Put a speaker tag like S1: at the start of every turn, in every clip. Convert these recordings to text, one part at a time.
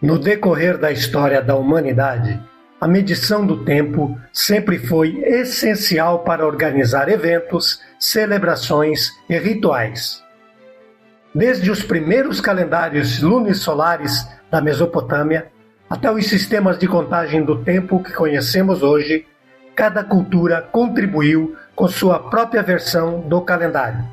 S1: No decorrer da história da humanidade, a medição do tempo sempre foi essencial para organizar eventos, celebrações e rituais. Desde os primeiros calendários lunisolares da Mesopotâmia até os sistemas de contagem do tempo que conhecemos hoje, cada cultura contribuiu com sua própria versão do calendário.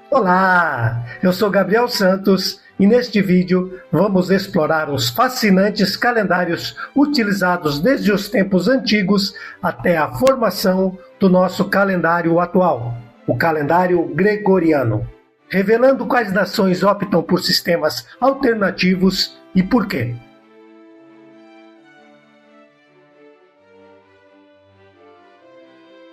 S1: Olá, eu sou Gabriel Santos e neste vídeo vamos explorar os fascinantes calendários utilizados desde os tempos antigos até a formação do nosso calendário atual, o calendário gregoriano, revelando quais nações optam por sistemas alternativos e por quê.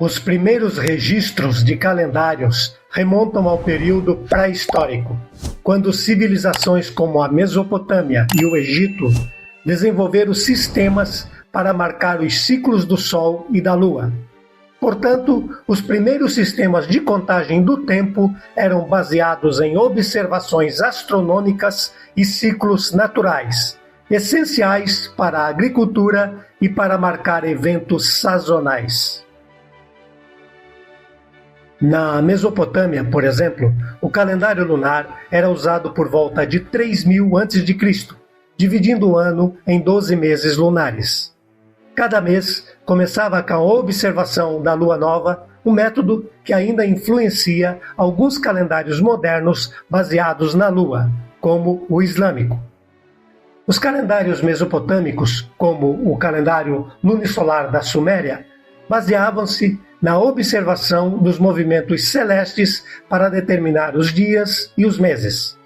S1: Os primeiros registros de calendários remontam ao período pré-histórico, quando civilizações como a Mesopotâmia e o Egito desenvolveram sistemas para marcar os ciclos do Sol e da Lua. Portanto, os primeiros sistemas de contagem do tempo eram baseados em observações astronômicas e ciclos naturais, essenciais para a agricultura e para marcar eventos sazonais. Na Mesopotâmia, por exemplo, o calendário lunar era usado por volta de 3000 a.C., dividindo o ano em 12 meses lunares. Cada mês começava com a observação da lua nova, um método que ainda influencia alguns calendários modernos baseados na lua, como o islâmico. Os calendários mesopotâmicos, como o calendário lunisolar da Suméria, baseavam-se na observação dos movimentos celestes para determinar os dias e os meses.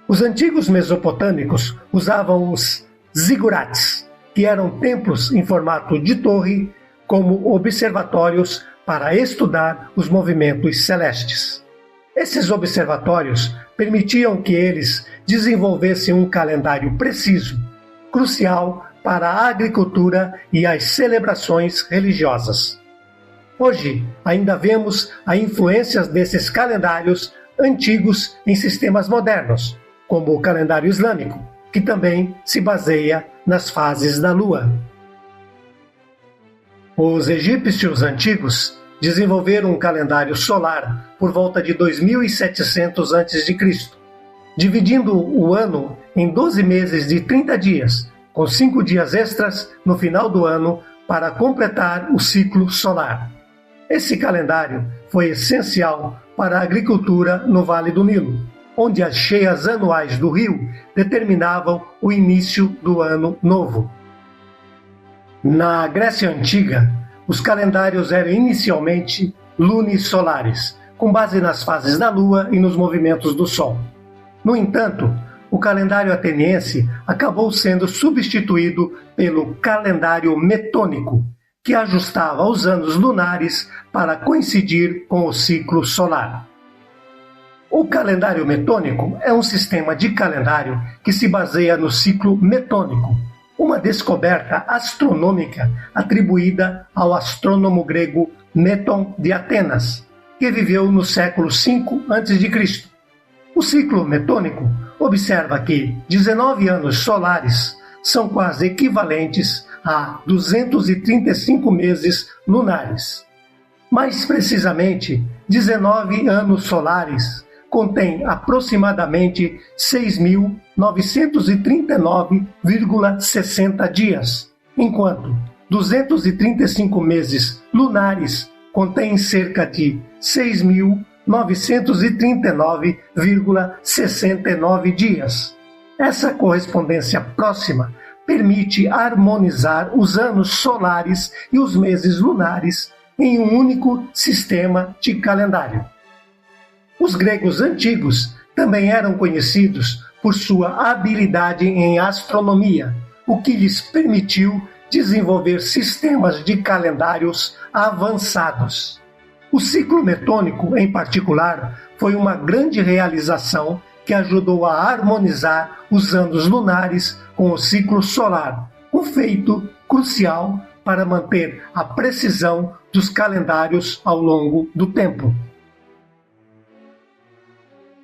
S1: Os antigos mesopotâmicos usavam os zigurates, que eram templos em formato de torre, como observatórios para estudar os movimentos celestes. Esses observatórios permitiam que eles desenvolvessem um calendário preciso, crucial para a agricultura e as celebrações religiosas. Hoje, ainda vemos a influência desses calendários antigos em sistemas modernos, como o calendário islâmico, que também se baseia nas fases da Lua. Os egípcios antigos desenvolveram um calendário solar por volta de 2700 a.C., dividindo o ano em 12 meses de 30 dias, com 5 dias extras no final do ano para completar o ciclo solar. Esse calendário foi essencial para a agricultura no Vale do Nilo, onde as cheias anuais do rio determinavam o início do ano novo. Na Grécia Antiga, os calendários eram inicialmente lunisolares, com base nas fases da Lua e nos movimentos do Sol. No entanto, o calendário ateniense acabou sendo substituído pelo calendário metônico, que ajustava os anos lunares para coincidir com o ciclo solar. O calendário metônico é um sistema de calendário que se baseia no ciclo metônico, uma descoberta astronômica atribuída ao astrônomo grego Méton de Atenas, que viveu no século V a.C. O ciclo metônico observa que 19 anos solares são quase equivalentes a 235 meses lunares. Mais precisamente, 19 anos solares contém aproximadamente 6.939,60 dias, enquanto 235 meses lunares contém cerca de 6.939,69 dias. Essa correspondência próxima permite harmonizar os anos solares e os meses lunares em um único sistema de calendário. Os gregos antigos também eram conhecidos por sua habilidade em astronomia, o que lhes permitiu desenvolver sistemas de calendários avançados. O ciclo metônico, em particular, foi uma grande realização que ajudou a harmonizar os anos lunares com o ciclo solar, um feito crucial para manter a precisão dos calendários ao longo do tempo.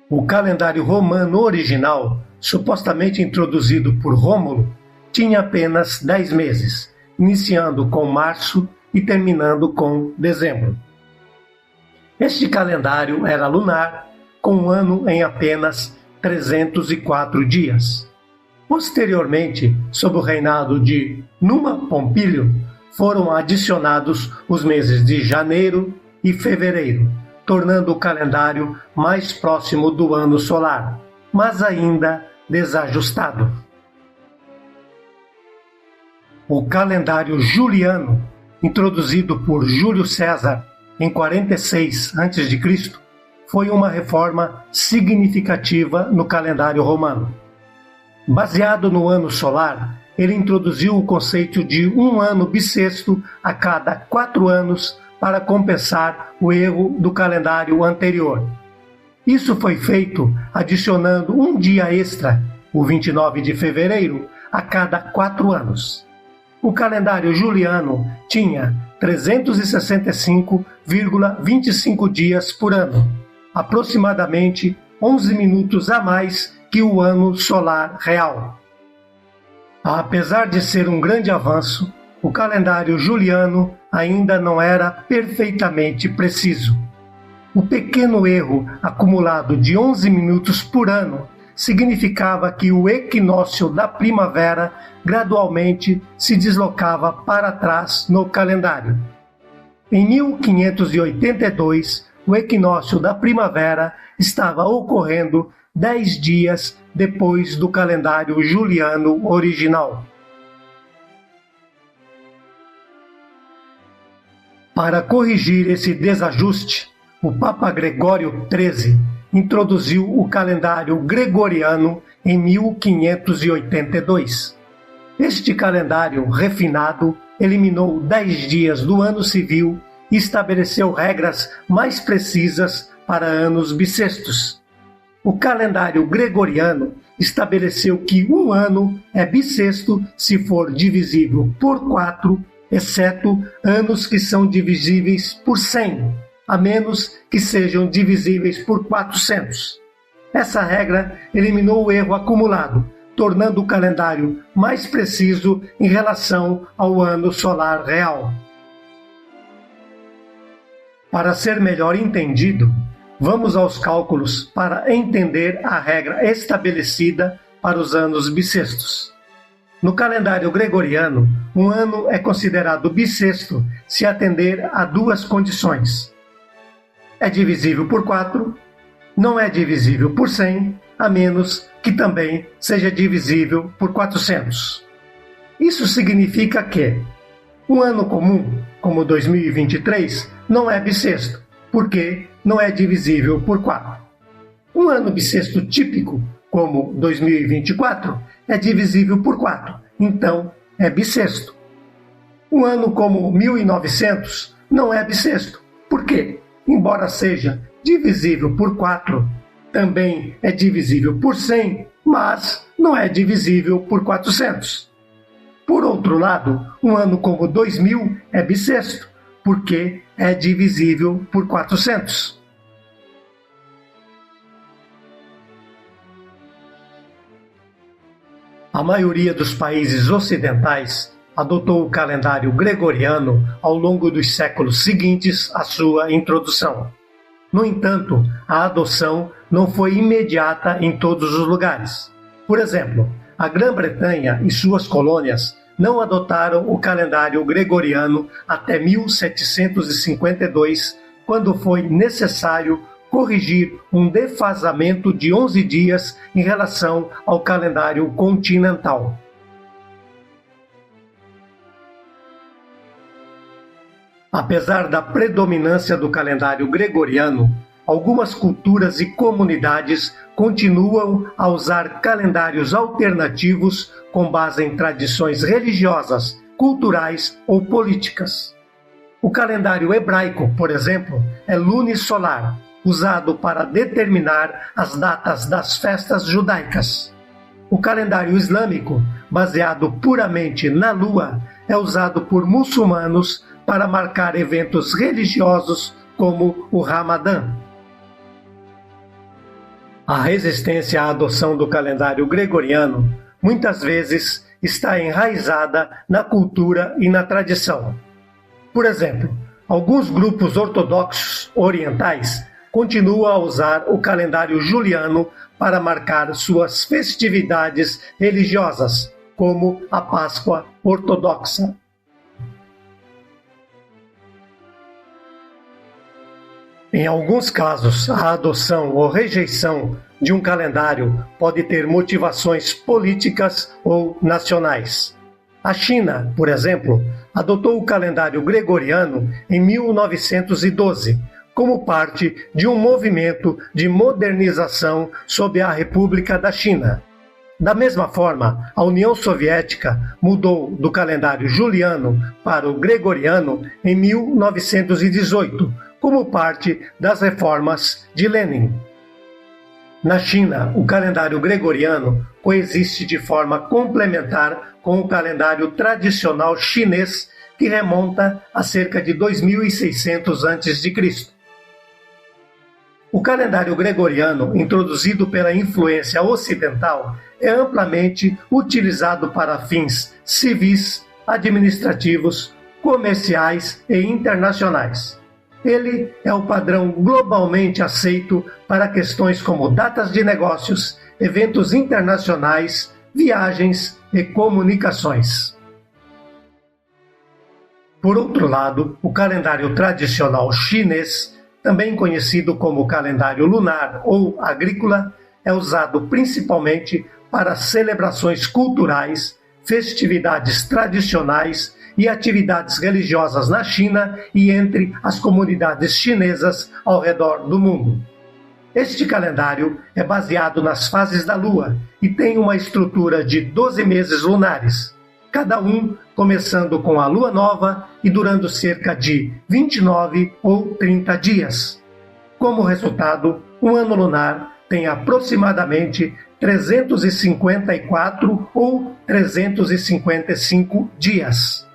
S1: O calendário romano original supostamente introduzido por Rômulo, tinha apenas 10 meses, iniciando com março e terminando com dezembro. Este calendário era lunar, com um ano em apenas 304 dias. Posteriormente, sob o reinado de Numa Pompílio, foram adicionados os meses de janeiro e fevereiro, tornando o calendário mais próximo do ano solar, mas ainda desajustado. O calendário juliano, introduzido por Júlio César em 46 a.C., foi uma reforma significativa no calendário romano. Baseado no ano solar, ele introduziu o conceito de um ano bissexto a cada 4 anos para compensar o erro do calendário anterior. Isso foi feito adicionando um dia extra, o 29 de fevereiro, a cada 4 anos. O calendário juliano tinha 365,25 dias por ano, aproximadamente 11 minutos a mais que o ano solar real. Apesar de ser um grande avanço, o calendário juliano ainda não era perfeitamente preciso. O pequeno erro acumulado de 11 minutos por ano significava que o equinócio da primavera gradualmente se deslocava para trás no calendário. Em 1582, o equinócio da primavera estava ocorrendo 10 dias depois do calendário juliano original. Para corrigir esse desajuste, o Papa Gregório XIII introduziu o calendário gregoriano em 1582. Este calendário refinado eliminou 10 dias do ano civil e estabeleceu regras mais precisas para anos bissextos. O calendário gregoriano estabeleceu que um ano é bissexto se for divisível por 4, exceto anos que são divisíveis por 100, a menos que sejam divisíveis por 400. Essa regra eliminou o erro acumulado, tornando o calendário mais preciso em relação ao ano solar real. Para ser melhor entendido, vamos aos cálculos para entender a regra estabelecida para os anos bissextos. No calendário gregoriano, um ano é considerado bissexto se atender a 2 condições. É divisível por 4, não é divisível por 100, a menos que também seja divisível por 400. Isso significa que um ano comum, como 2023, não é bissexto, porque não é divisível por 4. Um ano bissexto típico, como 2024, é divisível por 4, então é bissexto. Um ano como 1900 não é bissexto, por quê? Embora seja divisível por 4, também é divisível por 100, mas não é divisível por 400. Por outro lado, um ano como 2000 é bissexto, porque é divisível por 400. A maioria dos países ocidentais adotou o calendário gregoriano ao longo dos séculos seguintes à sua introdução. No entanto, a adoção não foi imediata em todos os lugares. Por exemplo, a Grã-Bretanha e suas colônias não adotaram o calendário gregoriano até 1752, quando foi necessário corrigir um defasamento de 11 dias em relação ao calendário continental. Apesar da predominância do calendário gregoriano, algumas culturas e comunidades continuam a usar calendários alternativos com base em tradições religiosas, culturais ou políticas. O calendário hebraico, por exemplo, é lunisolar, usado para determinar as datas das festas judaicas. O calendário islâmico, baseado puramente na lua, é usado por muçulmanos para marcar eventos religiosos como o Ramadã. A resistência à adoção do calendário gregoriano muitas vezes está enraizada na cultura e na tradição. Por exemplo, alguns grupos ortodoxos orientais continuam a usar o calendário juliano para marcar suas festividades religiosas, como a Páscoa ortodoxa. Em alguns casos, a adoção ou rejeição de um calendário pode ter motivações políticas ou nacionais. A China, por exemplo, adotou o calendário gregoriano em 1912, como parte de um movimento de modernização sob a República da China. Da mesma forma, a União Soviética mudou do calendário juliano para o gregoriano em 1918, como parte das reformas de Lenin. Na China, o calendário gregoriano coexiste de forma complementar com o calendário tradicional chinês, que remonta a cerca de 2600 a.C. O calendário gregoriano, introduzido pela influência ocidental, é amplamente utilizado para fins civis, administrativos, comerciais e internacionais. Ele é o padrão globalmente aceito para questões como datas de negócios, eventos internacionais, viagens e comunicações. Por outro lado, o calendário tradicional chinês, também conhecido como calendário lunar ou agrícola, é usado principalmente para celebrações culturais, festividades tradicionais e atividades religiosas na China e entre as comunidades chinesas ao redor do mundo. Este calendário é baseado nas fases da Lua e tem uma estrutura de 12 meses lunares, cada um começando com a Lua Nova e durando cerca de 29 ou 30 dias. Como resultado, um ano lunar tem aproximadamente 354 ou 355 dias.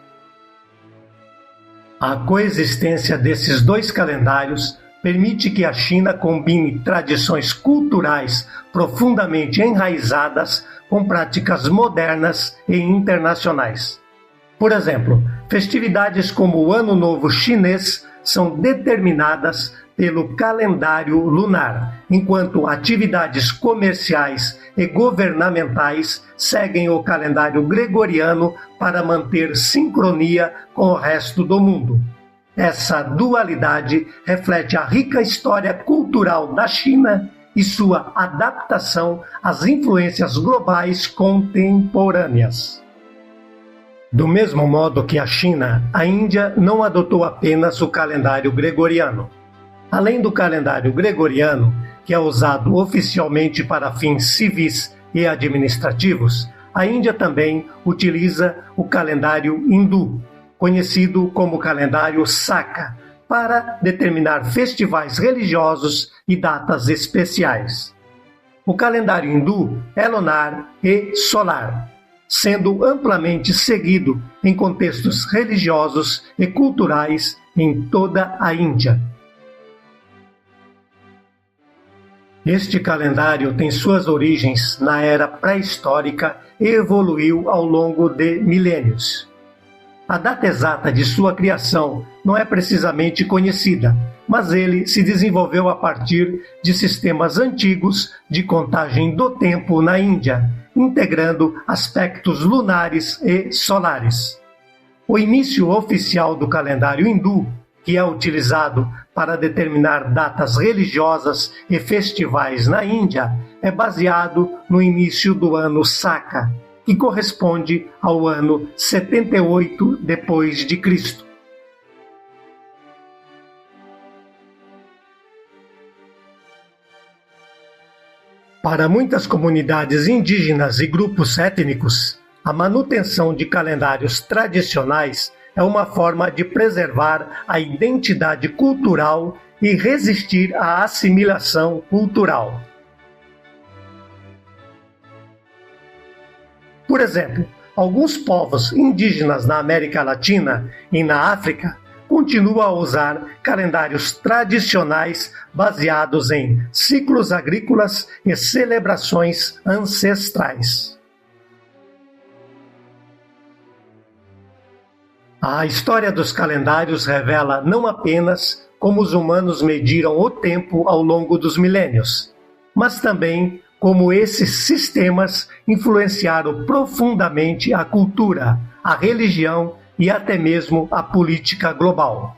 S1: A coexistência desses dois calendários permite que a China combine tradições culturais profundamente enraizadas com práticas modernas e internacionais. Por exemplo, festividades como o Ano Novo Chinês são determinadas pelo calendário lunar, enquanto atividades comerciais e governamentais seguem o calendário gregoriano para manter sincronia com o resto do mundo. Essa dualidade reflete a rica história cultural da China e sua adaptação às influências globais contemporâneas. Do mesmo modo que a China, a Índia não adotou apenas o calendário gregoriano. Além do calendário gregoriano, que é usado oficialmente para fins civis e administrativos, a Índia também utiliza o calendário hindu, conhecido como calendário Saka, para determinar festivais religiosos e datas especiais. O calendário hindu é lunar e solar, sendo amplamente seguido em contextos religiosos e culturais em toda a Índia. Este calendário tem suas origens na era pré-histórica e evoluiu ao longo de milênios. A data exata de sua criação não é precisamente conhecida, mas ele se desenvolveu a partir de sistemas antigos de contagem do tempo na Índia, integrando aspectos lunares e solares. O início oficial do calendário hindu, que é utilizado para determinar datas religiosas e festivais na Índia, é baseado no início do ano Saka, que corresponde ao ano 78 depois de Cristo. Para muitas comunidades indígenas e grupos étnicos, a manutenção de calendários tradicionais é uma forma de preservar a identidade cultural e resistir à assimilação cultural. Por exemplo, alguns povos indígenas na América Latina e na África continua a usar calendários tradicionais baseados em ciclos agrícolas e celebrações ancestrais. A história dos calendários revela não apenas como os humanos mediram o tempo ao longo dos milênios, mas também como esses sistemas influenciaram profundamente a cultura, a religião e até mesmo a política global.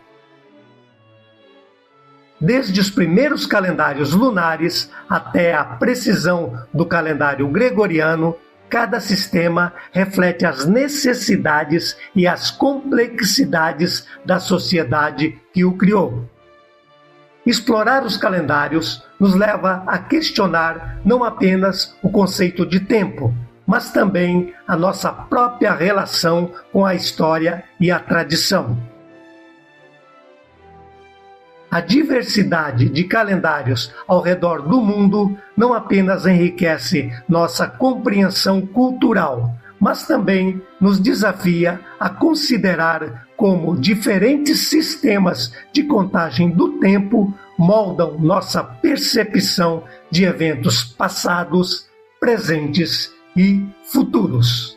S1: Desde os primeiros calendários lunares até a precisão do calendário gregoriano, cada sistema reflete as necessidades e as complexidades da sociedade que o criou. Explorar os calendários nos leva a questionar não apenas o conceito de tempo, mas também a nossa própria relação com a história e a tradição. A diversidade de calendários ao redor do mundo não apenas enriquece nossa compreensão cultural, mas também nos desafia a considerar como diferentes sistemas de contagem do tempo moldam nossa percepção de eventos passados, presentes e futuros.